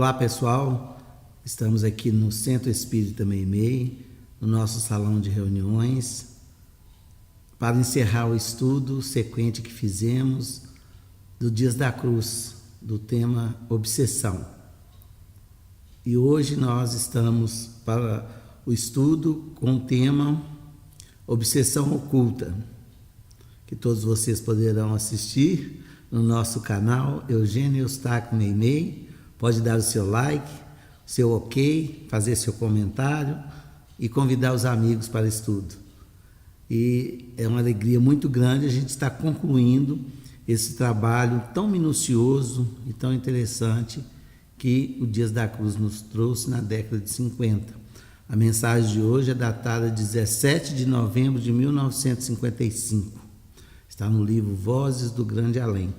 Olá pessoal, estamos aqui no Centro Espírita Meimei, no nosso salão de reuniões, para encerrar o estudo sequente que fizemos do Dias da Cruz, do tema Obsessão. E hoje nós estamos para o estudo com o tema Obsessão Oculta, que todos vocês poderão assistir no nosso canal Eugênio Eustáquio Meimei. Pode dar o seu like, seu ok, fazer seu comentário e convidar os amigos para o estudo. E é uma alegria muito grande a gente estar concluindo esse trabalho tão minucioso e tão interessante que o Dias da Cruz nos trouxe na década de 50. A mensagem de hoje é datada 17 de novembro de 1955. Está no livro Vozes do Grande Além.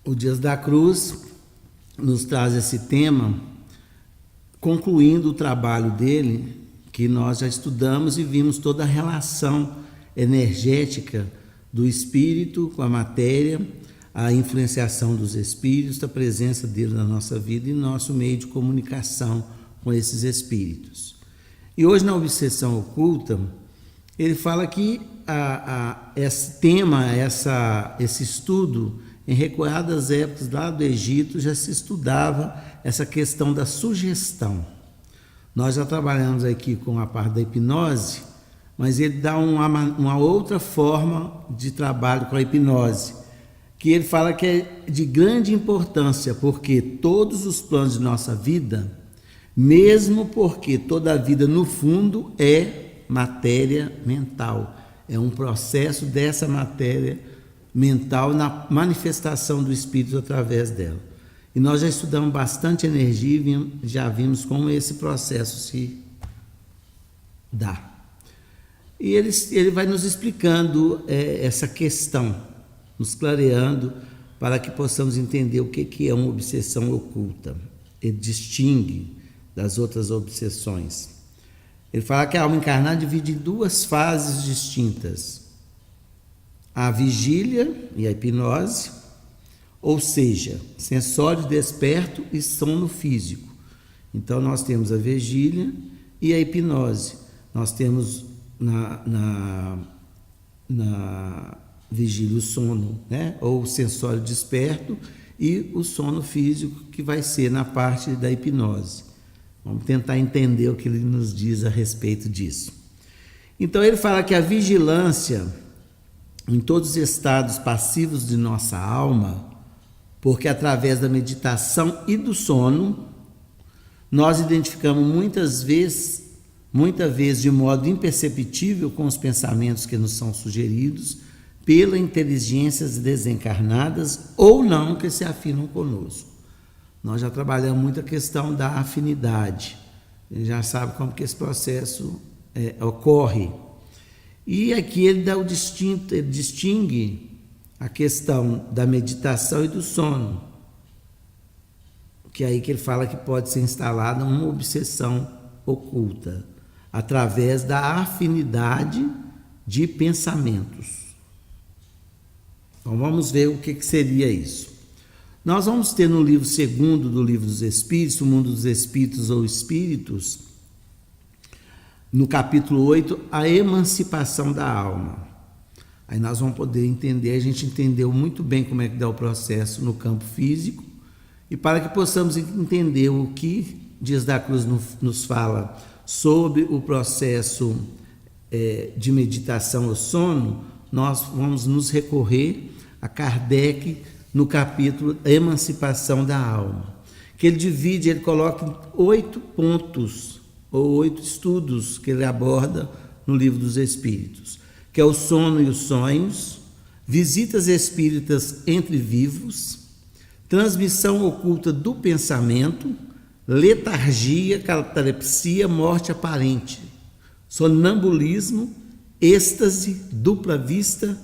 O Dias da Cruz nos traz esse tema, concluindo o trabalho dele, que nós já estudamos e vimos toda a relação energética do espírito com a matéria, a influenciação dos espíritos, a presença dele na nossa vida e nosso meio de comunicação com esses espíritos. E hoje, na Obsessão Oculta, ele fala que esse tema, esse estudo, em recuadas épocas lá do Egito, já se estudava essa questão da sugestão. Nós já trabalhamos aqui com a parte da hipnose, mas ele dá uma outra forma de trabalho com a hipnose, que ele fala que é de grande importância, porque todos os planos de nossa vida, mesmo porque toda a vida no fundo é matéria mental, é um processo dessa matéria mental na manifestação do espírito através dela. E nós já estudamos bastante energia e já vimos como esse processo se dá. E ele vai nos explicando essa questão, nos clareando para que possamos entender o que é uma obsessão oculta. Ele distingue das outras obsessões. Ele fala que a alma encarnada divide em duas fases distintas: a vigília e a hipnose, ou seja, sensório desperto e sono físico. Então nós temos a vigília e a hipnose. Nós temos na vigília o sono, né? Ou o sensório desperto, e o sono físico, que vai ser na parte da hipnose. Vamos tentar entender o que ele nos diz a respeito disso. Então ele fala que a vigilância em todos os estados passivos de nossa alma, porque através da meditação e do sono, nós identificamos muitas vezes de modo imperceptível com os pensamentos que nos são sugeridos pela inteligências desencarnadas ou não que se afinam conosco. Nós já trabalhamos muito a questão da afinidade, a gente já sabe como que esse processo ocorre. E aqui ele distingue a questão da meditação e do sono, que é aí que ele fala que pode ser instalada uma obsessão oculta, através da afinidade de pensamentos. Então vamos ver o que seria isso. Nós vamos ter no livro segundo do Livro dos Espíritos, o Mundo dos Espíritos ou Espíritos, no capítulo 8, a emancipação da alma. Aí nós vamos poder entender, a gente entendeu muito bem como é que dá o processo no campo físico, e para que possamos entender o que Dias da Cruz nos fala sobre o processo de meditação ao sono, nós vamos nos recorrer a Kardec no capítulo Emancipação da Alma, que ele coloca em 8 pontos, ou 8 estudos que ele aborda no Livro dos Espíritos, que é o sono e os sonhos, visitas espíritas entre vivos, transmissão oculta do pensamento, letargia, catalepsia, morte aparente, sonambulismo, êxtase, dupla vista,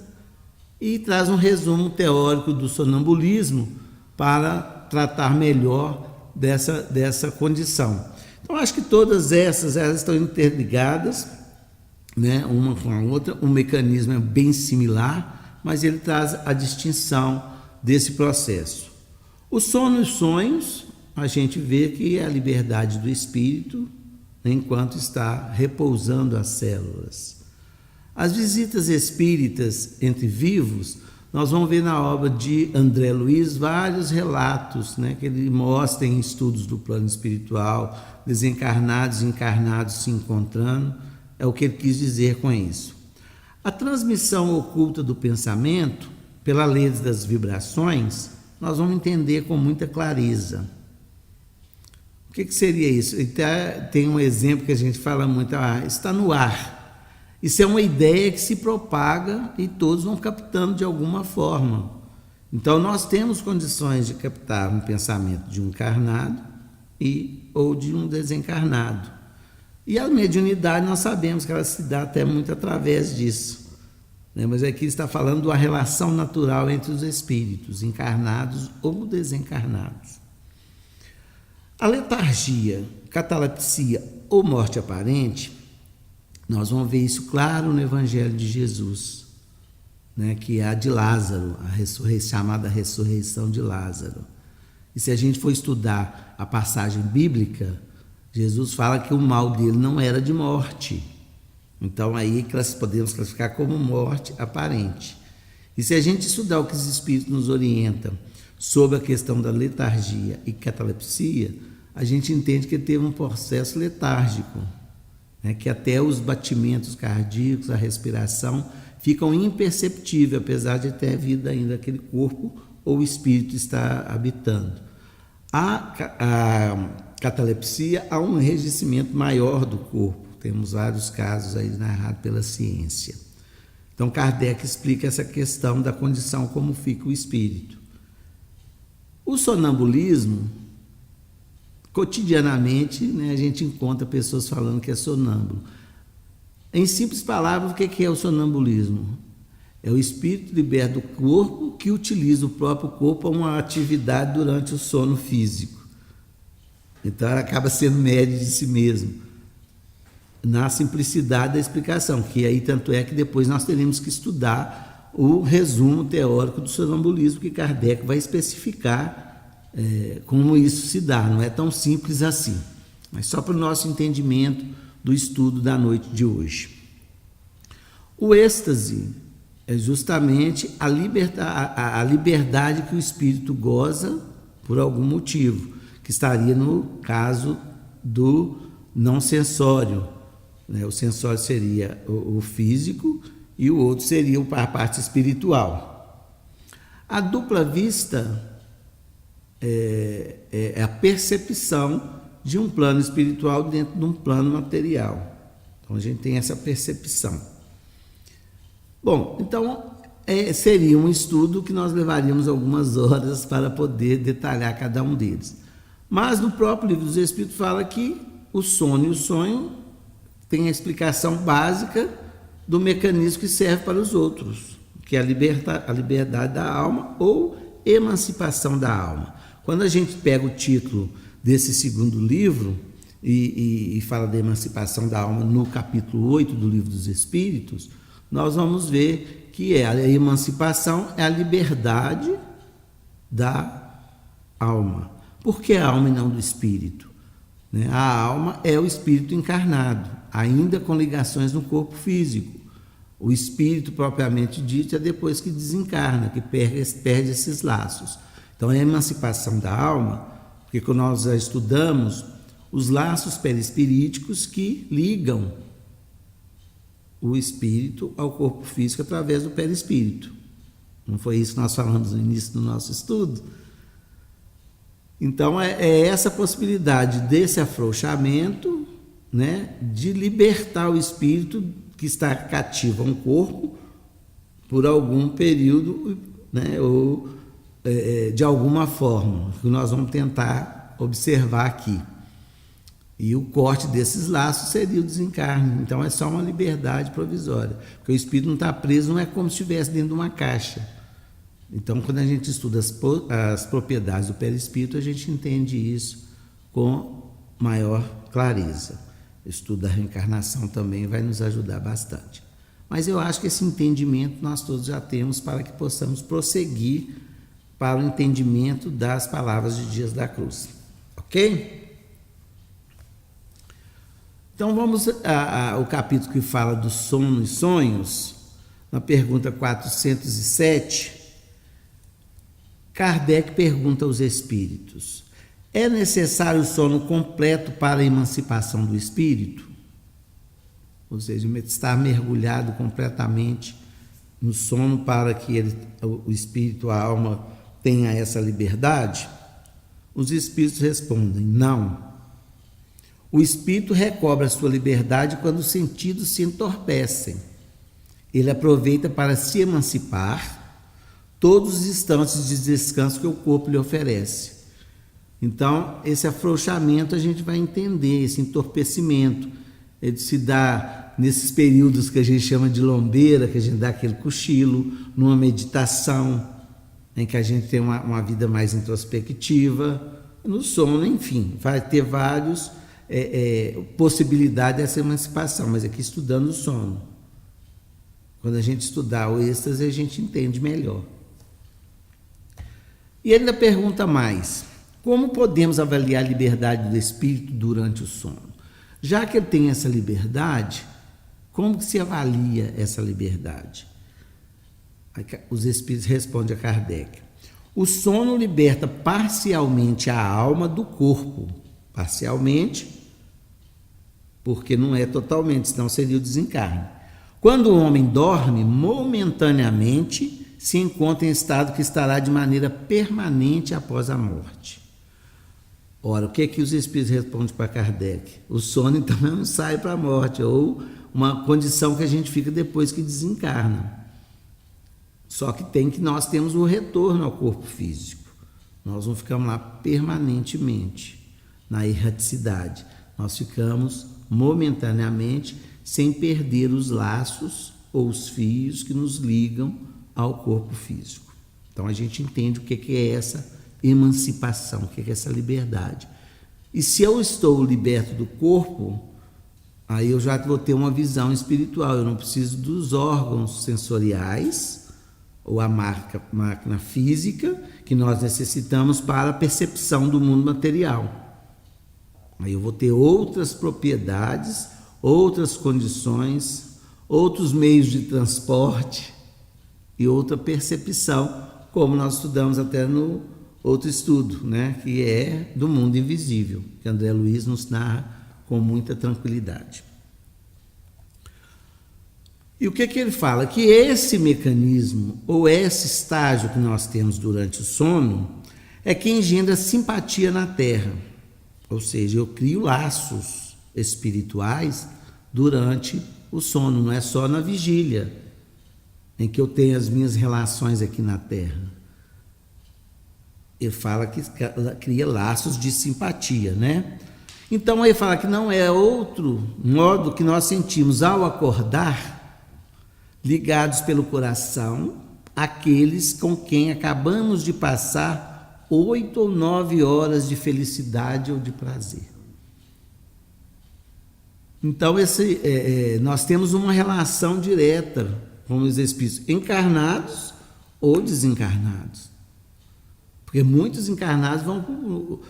e traz um resumo teórico do sonambulismo para tratar melhor dessa condição. Então, acho que todas elas estão interligadas, né, uma com a outra. O mecanismo é bem similar, mas ele traz a distinção desse processo. O sono e os sonhos, a gente vê que é a liberdade do espírito enquanto está repousando as células. As visitas espíritas entre vivos, nós vamos ver na obra de André Luiz vários relatos, né, que ele mostra em estudos do plano espiritual, desencarnados e encarnados se encontrando, é o que ele quis dizer com isso. A transmissão oculta do pensamento, pela lei das vibrações, nós vamos entender com muita clareza. O que seria isso? Tem um exemplo que a gente fala muito, está no ar. Isso é uma ideia que se propaga e todos vão captando de alguma forma. Então, nós temos condições de captar um pensamento de um encarnado ou de um desencarnado. E a mediunidade, nós sabemos que ela se dá até muito através disso. Né? Mas aqui está falando da relação natural entre os espíritos, encarnados ou desencarnados. A letargia, catalepsia ou morte aparente, nós vamos ver isso claro no Evangelho de Jesus, né, que é a de Lázaro, chamada ressurreição de Lázaro. E se a gente for estudar a passagem bíblica, Jesus fala que o mal dele não era de morte. Então aí podemos classificar como morte aparente. E se a gente estudar o que os Espíritos nos orientam sobre a questão da letargia e catalepsia, a gente entende que ele teve um processo letárgico, né, que até os batimentos cardíacos, a respiração, ficam imperceptíveis, apesar de ter vida ainda aquele corpo ou o espírito está habitando. A catalepsia há um enrijecimento maior do corpo, temos vários casos aí narrados pela ciência. Então Kardec explica essa questão da condição, como fica o espírito. O sonambulismo, cotidianamente, né, a gente encontra pessoas falando que é sonâmbulo. Em simples palavras, o que é o sonambulismo? É o espírito liberto do corpo que utiliza o próprio corpo a uma atividade durante o sono físico. Então, ela acaba sendo médio de si mesmo, na simplicidade da explicação, que aí tanto é que depois nós teremos que estudar o resumo teórico do sonambulismo, que Kardec vai especificar como isso se dá. Não é tão simples assim, mas só para o nosso entendimento do estudo da noite de hoje. O êxtase é justamente a liberdade que o espírito goza por algum motivo, que estaria no caso do não sensório, né? O sensório seria o físico e o outro seria a parte espiritual. A dupla vista é a percepção de um plano espiritual dentro de um plano material. Então a gente tem essa percepção. Bom, então seria um estudo que nós levaríamos algumas horas para poder detalhar cada um deles. Mas no próprio Livro dos Espíritos fala que o sono e o sonho tem a explicação básica do mecanismo que serve para os outros, que é a liberdade da alma ou emancipação da alma. Quando a gente pega o título desse segundo livro e fala da emancipação da alma no capítulo 8 do Livro dos Espíritos, nós vamos ver que a emancipação é a liberdade da alma. Por que a alma e não do espírito? A alma é o espírito encarnado, ainda com ligações no corpo físico. O espírito propriamente dito é depois que desencarna, que perde esses laços. Então, a emancipação da alma, porque quando nós já estudamos os laços perispiríticos que ligam o espírito ao corpo físico através do perispírito. Não foi isso que nós falamos no início do nosso estudo? Então, é essa possibilidade desse afrouxamento, né, de libertar o espírito que está cativo a um corpo por algum período, né, ou de alguma forma, que nós vamos tentar observar aqui. E o corte desses laços seria o desencarne. Então é só uma liberdade provisória, porque o espírito não está preso, não é como se estivesse dentro de uma caixa. Então, quando a gente estuda as propriedades do perispírito, a gente entende isso com maior clareza. O estudo da reencarnação também vai nos ajudar bastante. Mas eu acho que esse entendimento nós todos já temos para que possamos prosseguir para o entendimento das palavras de Dias da Cruz. Ok? Então vamos ao capítulo que fala do sono e sonhos. Na pergunta 407, Kardec pergunta aos espíritos: é necessário o sono completo para a emancipação do espírito? Ou seja, estar mergulhado completamente no sono para que o espírito, a alma, tenha essa liberdade? Os espíritos respondem: não. O espírito recobra a sua liberdade quando os sentidos se entorpecem. Ele aproveita para se emancipar todos os instantes de descanso que o corpo lhe oferece. Então, esse afrouxamento a gente vai entender, esse entorpecimento. Ele se dá nesses períodos que a gente chama de lombeira, que a gente dá aquele cochilo, numa meditação, em que a gente tem uma vida mais introspectiva, no sono, enfim, vai ter vários possibilidades dessa emancipação, mas aqui estudando o sono. Quando a gente estudar o êxtase, a gente entende melhor. E ele ainda pergunta mais: como podemos avaliar a liberdade do espírito durante o sono? Já que ele tem essa liberdade, como que se avalia essa liberdade? Os espíritos respondem a Kardec: o sono liberta parcialmente a alma do corpo. Parcialmente, porque não é totalmente, senão seria o desencarne. Quando o homem dorme, momentaneamente se encontra em estado que estará de maneira permanente após a morte. Ora, o que que os espíritos respondem para Kardec? O sono, então, não sai para a morte, ou uma condição que a gente fica depois que desencarna. Só que nós temos o retorno ao corpo físico. Nós não ficamos lá permanentemente, na erraticidade. Nós ficamos momentaneamente sem perder os laços ou os fios que nos ligam ao corpo físico. Então a gente entende o que é essa emancipação, o que é essa liberdade. E se eu estou liberto do corpo, aí eu já vou ter uma visão espiritual. Eu não preciso dos órgãos sensoriais ou a máquina física que nós necessitamos para a percepção do mundo material. Aí eu vou ter outras propriedades, outras condições, outros meios de transporte e outra percepção, como nós estudamos até no outro estudo, né, que é do mundo invisível, que André Luiz nos narra com muita tranquilidade. E o que ele fala? Que esse mecanismo, ou esse estágio que nós temos durante o sono, é que engendra simpatia na Terra. Ou seja, eu crio laços espirituais durante o sono, não é só na vigília, em que eu tenho as minhas relações aqui na Terra. Ele fala que cria laços de simpatia, né? Então ele fala que não é outro modo que nós sentimos ao acordar, ligados pelo coração, aqueles com quem acabamos de passar 8 ou 9 horas de felicidade ou de prazer. Então nós temos uma relação direta com os espíritos encarnados ou desencarnados. Porque muitos encarnados vão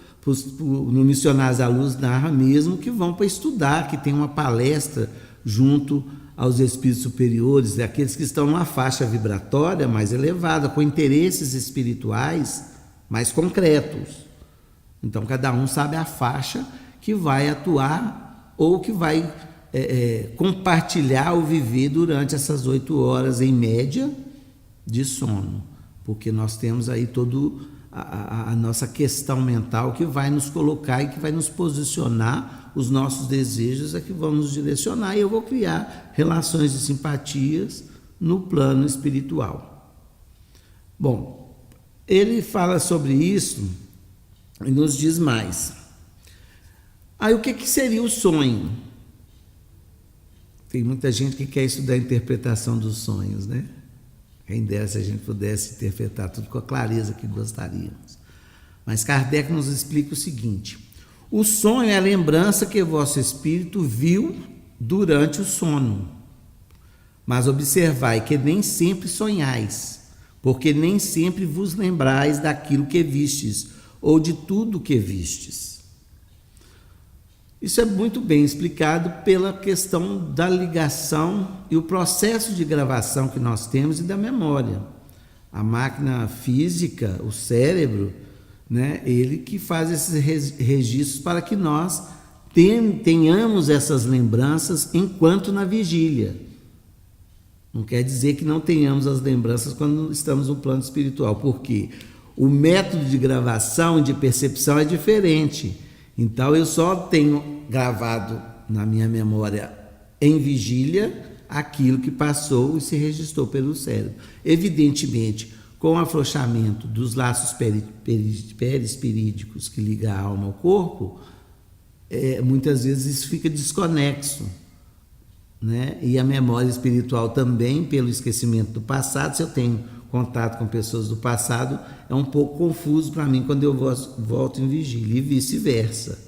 no Missionários da Luz, narra mesmo que vão para estudar, que tem uma palestra junto aos espíritos superiores, aqueles que estão numa faixa vibratória mais elevada, com interesses espirituais mais concretos. Então, cada um sabe a faixa que vai atuar ou que vai compartilhar ou viver durante essas 8 horas, em média, de sono. Porque nós temos aí todo a nossa questão mental que vai nos colocar e que vai nos posicionar, os nossos desejos é que vão nos direcionar, e eu vou criar relações de simpatias no plano espiritual. Bom, ele fala sobre isso e nos diz mais. Aí o que seria o sonho? Tem muita gente que quer estudar a interpretação dos sonhos, né? Quem dera se a gente pudesse interpretar tudo com a clareza que gostaríamos. Mas Kardec nos explica o seguinte: o sonho é a lembrança que vosso espírito viu durante o sono. Mas observai que nem sempre sonhais, porque nem sempre vos lembrais daquilo que vistes, ou de tudo que vistes. Isso é muito bem explicado pela questão da ligação e o processo de gravação que nós temos e da memória. A máquina física, o cérebro, né, ele que faz esses registros para que nós tenhamos essas lembranças enquanto na vigília. Não quer dizer que não tenhamos as lembranças quando estamos no plano espiritual, porque o método de gravação e de percepção é diferente. Então eu só tenho gravado na minha memória em vigília aquilo que passou e se registrou pelo cérebro. Evidentemente, com o afrouxamento dos laços perispirídicos que ligam a alma ao corpo, muitas vezes isso fica desconexo, né? E a memória espiritual também, pelo esquecimento do passado, se eu tenho contato com pessoas do passado, é um pouco confuso para mim quando eu volto em vigília e vice-versa.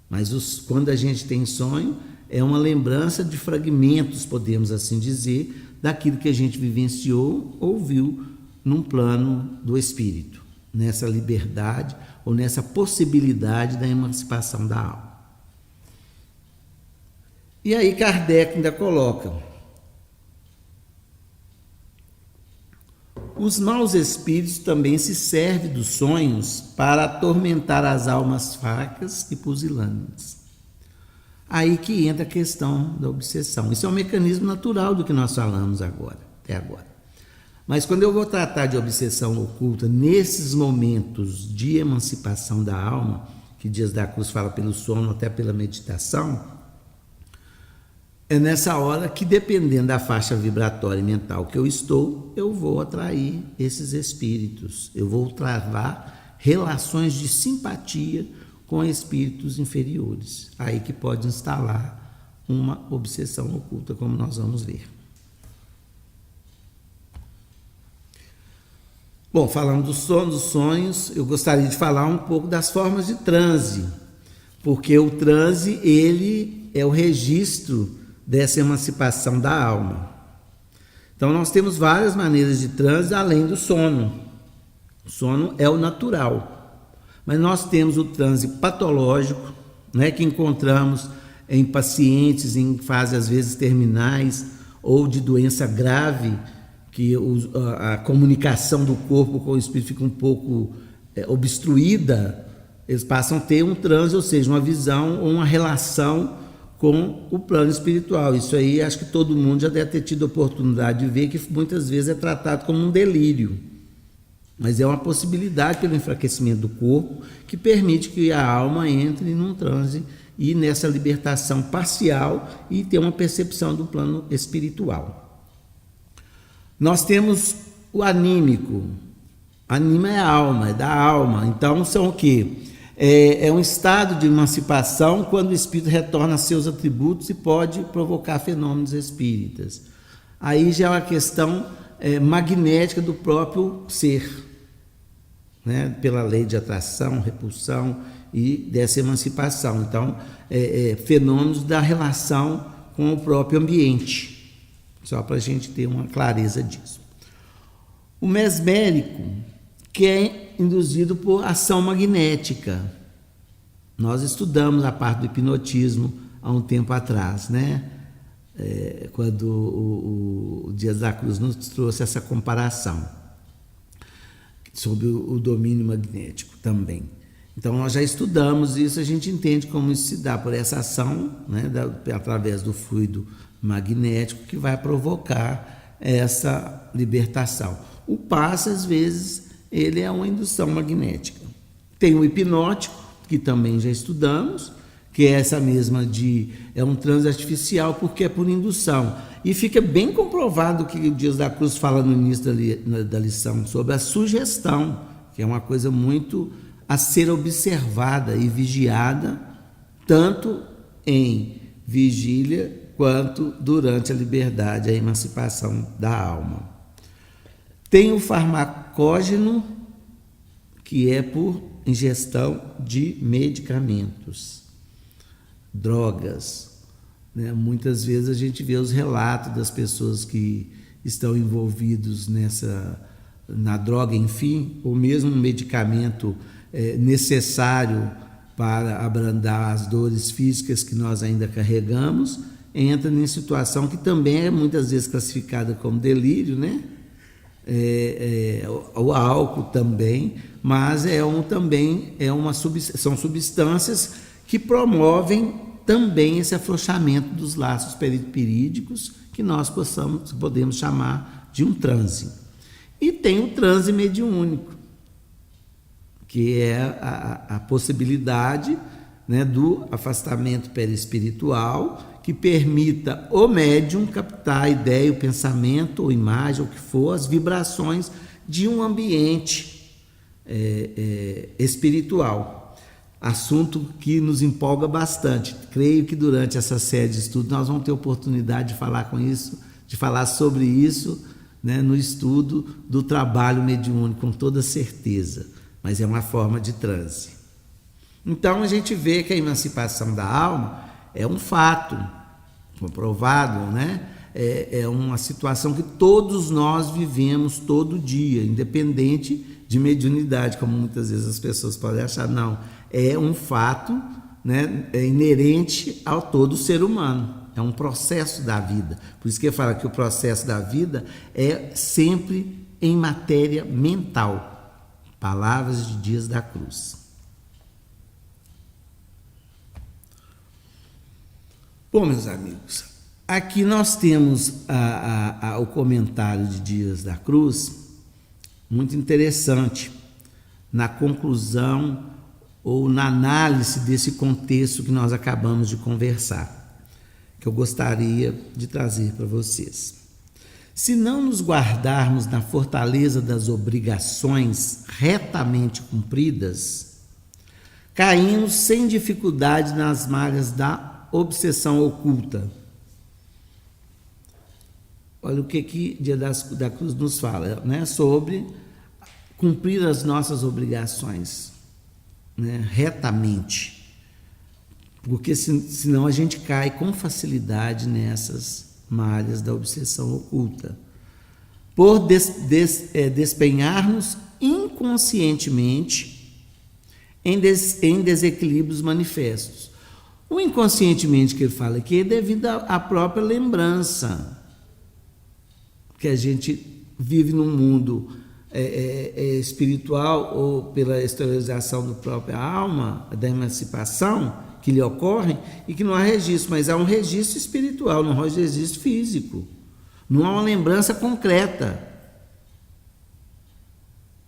Mas quando a gente tem sonho, é uma lembrança de fragmentos, podemos assim dizer, daquilo que a gente vivenciou ou viu num plano do espírito, nessa liberdade ou nessa possibilidade da emancipação da alma. E aí Kardec ainda coloca: os maus espíritos também se servem dos sonhos para atormentar as almas fracas e pusilânimes. Aí que entra a questão da obsessão. Isso é um mecanismo natural do que nós falamos até agora. Mas quando eu vou tratar de obsessão oculta nesses momentos de emancipação da alma, que Dias da Cruz fala pelo sono, até pela meditação, é nessa hora que, dependendo da faixa vibratória e mental que eu estou, eu vou atrair esses espíritos. Eu vou travar relações de simpatia com espíritos inferiores. Aí que pode instalar uma obsessão oculta, como nós vamos ver. Bom, falando do sono, dos sonhos, eu gostaria de falar um pouco das formas de transe, porque o transe, ele é o registro dessa emancipação da alma. Então nós temos várias maneiras de transe além do sono. O sono é o natural, mas nós temos o transe patológico, né, que encontramos em pacientes em fase às vezes terminais ou de doença grave, que a comunicação do corpo com o espírito fica um pouco obstruída. Eles passam a ter um transe, ou seja, uma visão ou uma relação com o plano espiritual. Isso aí acho que todo mundo já deve ter tido a oportunidade de ver, que muitas vezes é tratado como um delírio, mas é uma possibilidade pelo enfraquecimento do corpo que permite que a alma entre num transe e nessa libertação parcial e ter uma percepção do plano espiritual. Nós temos o anímico. Anima é a alma, é da alma. Então são o quê? É um estado de emancipação quando o espírito retorna a seus atributos e pode provocar fenômenos espíritas. Aí já é uma questão magnética do próprio ser, né? Pela lei de atração, repulsão e dessa emancipação. Então, fenômenos da relação com o próprio ambiente, só para a gente ter uma clareza disso. O mesmérico, que é induzido por ação magnética. Nós estudamos a parte do hipnotismo há um tempo atrás, né? Quando o Dias da Cruz nos trouxe essa comparação sobre o domínio magnético também. Então nós já estudamos isso, a gente entende como isso se dá por essa ação, né, através do fluido magnético que vai provocar essa libertação. O passe, às vezes, ele é uma indução magnética. Tem o hipnótico, que também já estudamos, que é essa mesma é um transe artificial, porque é por indução. E fica bem comprovado o que o Dias da Cruz fala no início da lição, sobre a sugestão, que é uma coisa muito a ser observada e vigiada, tanto em vigília quanto durante a liberdade, a emancipação da alma. Tem o farmacógeno, que é por ingestão de medicamentos, drogas, né? Muitas vezes a gente vê os relatos das pessoas que estão envolvidos nessa na droga, enfim, ou mesmo um medicamento necessário para abrandar as dores físicas que nós ainda carregamos, entra em situação que também é muitas vezes classificada como delírio, né? O álcool também, mas são substâncias que promovem também esse afrouxamento dos laços perispirídicos, que nós podemos chamar de um transe. E tem o transe mediúnico, que é a possibilidade, né, do afastamento perispiritual, que permita o médium captar a ideia, o pensamento, ou imagem, ou o que for, as vibrações de um ambiente espiritual. Assunto que nos empolga bastante. Creio que durante essa série de estudos nós vamos ter oportunidade de falar sobre isso, né, no estudo do trabalho mediúnico, com toda certeza. Mas é uma forma de transe. Então a gente vê que a emancipação da alma é um fato comprovado, né? É uma situação que todos nós vivemos todo dia, independente de mediunidade, como muitas vezes as pessoas podem achar. Não, é um fato, né, inerente ao todo ser humano. É um processo da vida. Por isso que fala que o processo da vida é sempre em matéria mental. Palavras de Dias da Cruz. Bom, meus amigos, aqui nós temos o comentário de Dias da Cruz, muito interessante, na conclusão ou na análise desse contexto que nós acabamos de conversar, que eu gostaria de trazer para vocês. Se não nos guardarmos na fortaleza das obrigações retamente cumpridas, caímos sem dificuldade nas malhas da obsessão oculta. Olha o que Dia da Cruz nos fala, né? Sobre cumprir as nossas obrigações, né? Retamente. Porque senão a gente cai com facilidade nessas malhas da obsessão oculta. Por despenhar-nos inconscientemente em desequilíbrios manifestos. O inconscientemente que ele fala aqui é devido à própria lembrança, que a gente vive num mundo espiritual, ou pela exteriorização da própria alma, da emancipação que lhe ocorre, e que não há registro, mas há um registro espiritual, não há um registro físico, não há uma lembrança concreta,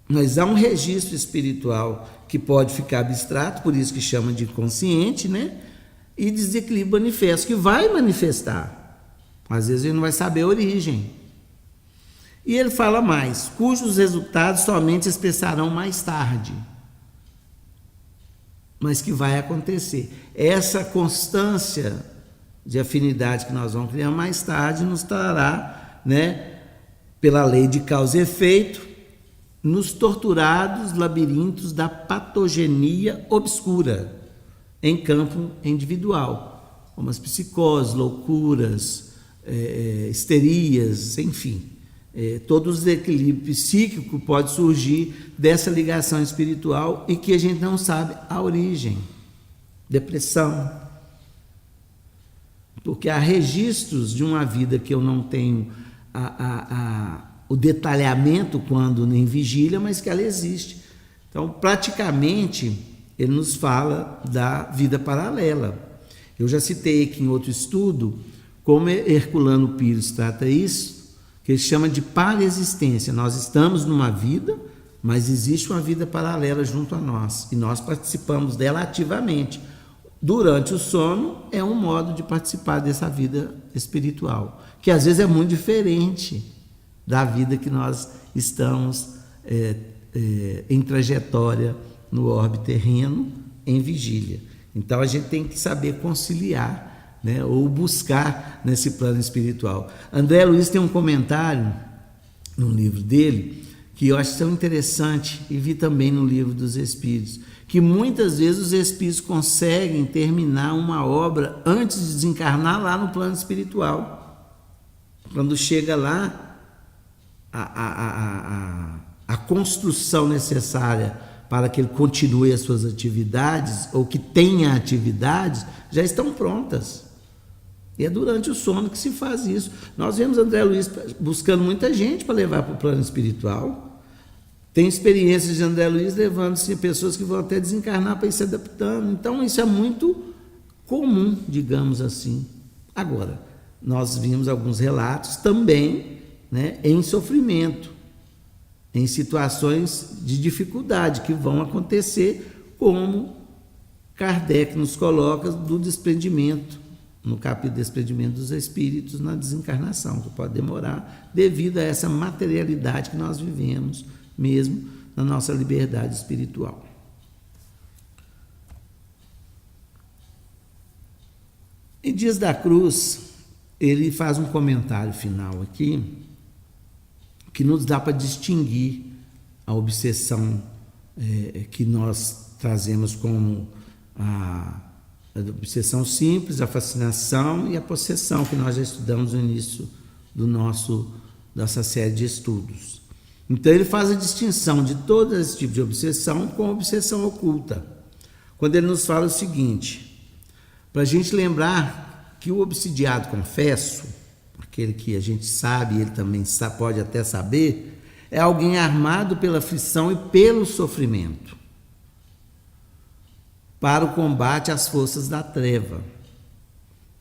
mas há um registro espiritual que pode ficar abstrato, por isso que chama de inconsciente, né? E desequilíbrio manifesto, que vai manifestar. Às vezes ele não vai saber a origem. E ele fala mais, cujos resultados somente se expressarão mais tarde. Mas que vai acontecer. Essa constância de afinidade que nós vamos criar mais tarde nos trará, né, pela lei de causa e efeito, nos torturados labirintos da patogenia obscura, em campo individual, como as psicoses, loucuras, histerias, enfim. Todo o desequilíbrio psíquico pode surgir dessa ligação espiritual e que a gente não sabe a origem. Depressão. Porque há registros de uma vida que eu não tenho o detalhamento quando nem vigília, mas que ela existe. Então, praticamente, ele nos fala da vida paralela. Eu já citei aqui em outro estudo como Herculano Pires trata isso, que ele chama de parexistência. Nós estamos numa vida, mas existe uma vida paralela junto a nós, e nós participamos dela ativamente. Durante o sono é um modo de participar dessa vida espiritual, que às vezes é muito diferente da vida que nós estamos em trajetória no orbe terreno, em vigília. Então a gente tem que saber conciliar, né, ou buscar nesse plano espiritual. André Luiz tem um comentário no livro dele que eu acho tão interessante, e vi também no livro dos Espíritos, que muitas vezes os Espíritos conseguem terminar uma obra antes de desencarnar lá no plano espiritual. Quando chega lá, a construção necessária para que ele continue as suas atividades, ou que tenha atividades, já estão prontas. E é durante o sono que se faz isso. Nós vemos André Luiz buscando muita gente para levar para o plano espiritual. Tem experiências de André Luiz levando-se pessoas que vão até desencarnar para ir se adaptando. Então, isso é muito comum, digamos assim. Agora, nós vimos alguns relatos também, né, em sofrimento, em situações de dificuldade que vão acontecer, como Kardec nos coloca do desprendimento, no capítulo Desprendimento dos Espíritos, na desencarnação, que pode demorar devido a essa materialidade que nós vivemos, mesmo na nossa liberdade espiritual. Em Dias da Cruz, ele faz um comentário final aqui, que nos dá para distinguir a obsessão que nós trazemos como a obsessão simples, a fascinação e a possessão, que nós já estudamos no início dessa série de estudos. Então ele faz a distinção de todo esse tipo de obsessão com a obsessão oculta, quando ele nos fala o seguinte, para a gente lembrar que o obsidiado confesso, aquele que a gente sabe, ele também pode até saber, é alguém armado pela aflição e pelo sofrimento para o combate às forças da treva.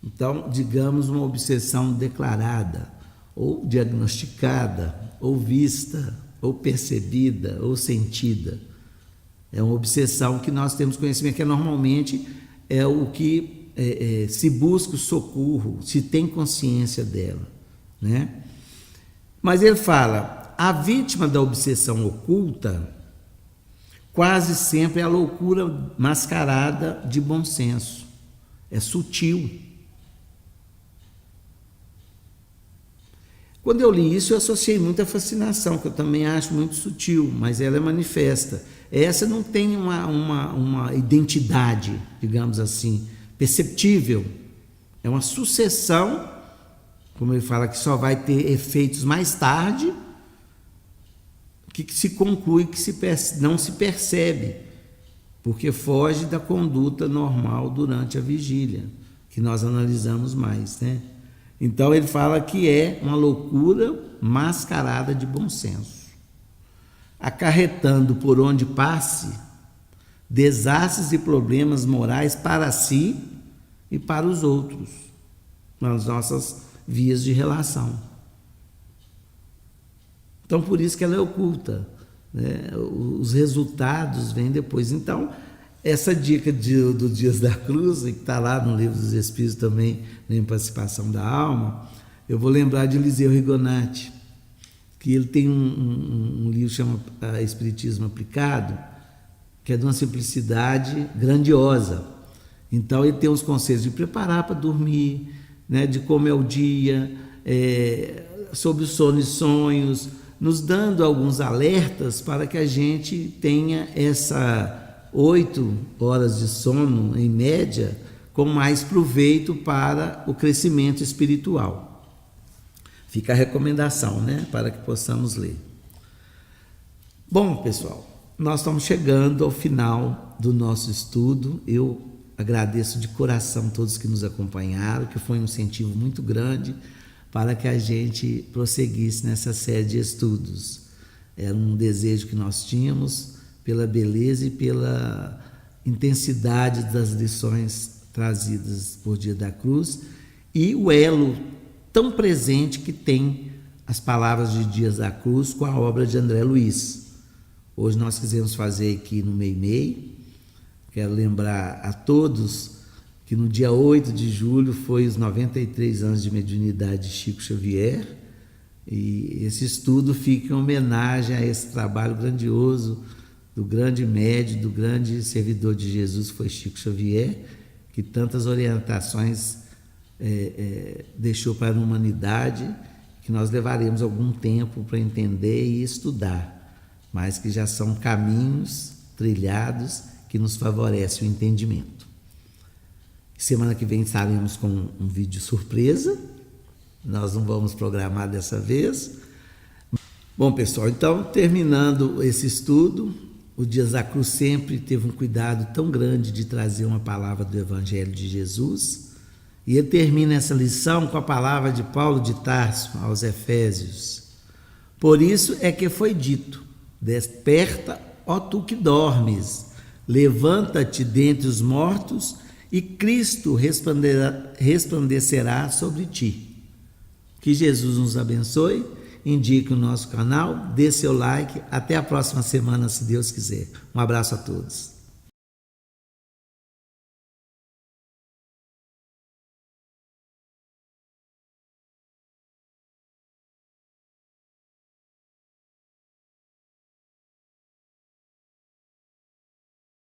Então, digamos, uma obsessão declarada, ou diagnosticada, ou vista, ou percebida, ou sentida. É uma obsessão que nós temos conhecimento, que normalmente é o que se busca o socorro, se tem consciência dela, né? Mas ele fala, a vítima da obsessão oculta quase sempre é a loucura mascarada de bom senso, é sutil. Quando eu li isso, eu associei muita fascinação, que eu também acho muito sutil, mas ela é manifesta. Essa não tem uma identidade, digamos assim, perceptível, é uma sucessão, como ele fala, que só vai ter efeitos mais tarde, que se conclui que não se percebe, porque foge da conduta normal durante a vigília, que nós analisamos mais, né? Então ele fala que é uma loucura mascarada de bom senso, acarretando por onde passe desastres e problemas morais para si e para os outros, nas nossas vias de relação. Então, por isso que ela é oculta, né? Os resultados vêm depois. Então, essa dica do Dias da Cruz, que está lá no Livro dos Espíritos também, na Emancipação da Alma, eu vou lembrar de Eliseu Rigonati, que ele tem um livro que chama Espiritismo Aplicado, que é de uma simplicidade grandiosa. Então, ele tem os conselhos de preparar para dormir, né, de como é o dia, sobre o sono e sonhos, nos dando alguns alertas para que a gente tenha essa 8 horas de sono, em média, com mais proveito para o crescimento espiritual. Fica a recomendação, né, para que possamos ler. Bom, pessoal, nós estamos chegando ao final do nosso estudo. Eu agradeço de coração todos que nos acompanharam, que foi um incentivo muito grande para que a gente prosseguisse nessa série de estudos. Era um desejo que nós tínhamos pela beleza e pela intensidade das lições trazidas por Dia da Cruz e o elo tão presente que tem as palavras de Dias da Cruz com a obra de André Luiz. Hoje nós quisemos fazer aqui no Meimei. Quero lembrar a todos que no dia 8 de julho foi os 93 anos de mediunidade de Chico Xavier, e esse estudo fica em homenagem a esse trabalho grandioso do grande médium, do grande servidor de Jesus, que foi Chico Xavier, que tantas orientações deixou para a humanidade, que nós levaremos algum tempo para entender e estudar, mas que já são caminhos trilhados que nos favorecem o entendimento. Semana que vem estaremos com um vídeo surpresa, nós não vamos programar dessa vez, Bom, pessoal, então, terminando esse estudo, o Dias da Cruz sempre teve um cuidado tão grande de trazer uma palavra do Evangelho de Jesus, e ele termina essa lição com a palavra de Paulo de Tarso aos Efésios. Por isso é que foi dito: desperta, ó tu que dormes, levanta-te dentre os mortos, e Cristo resplandecerá sobre ti. Que Jesus nos abençoe. Indique o nosso canal, dê seu like. Até a próxima semana, se Deus quiser. Um abraço a todos.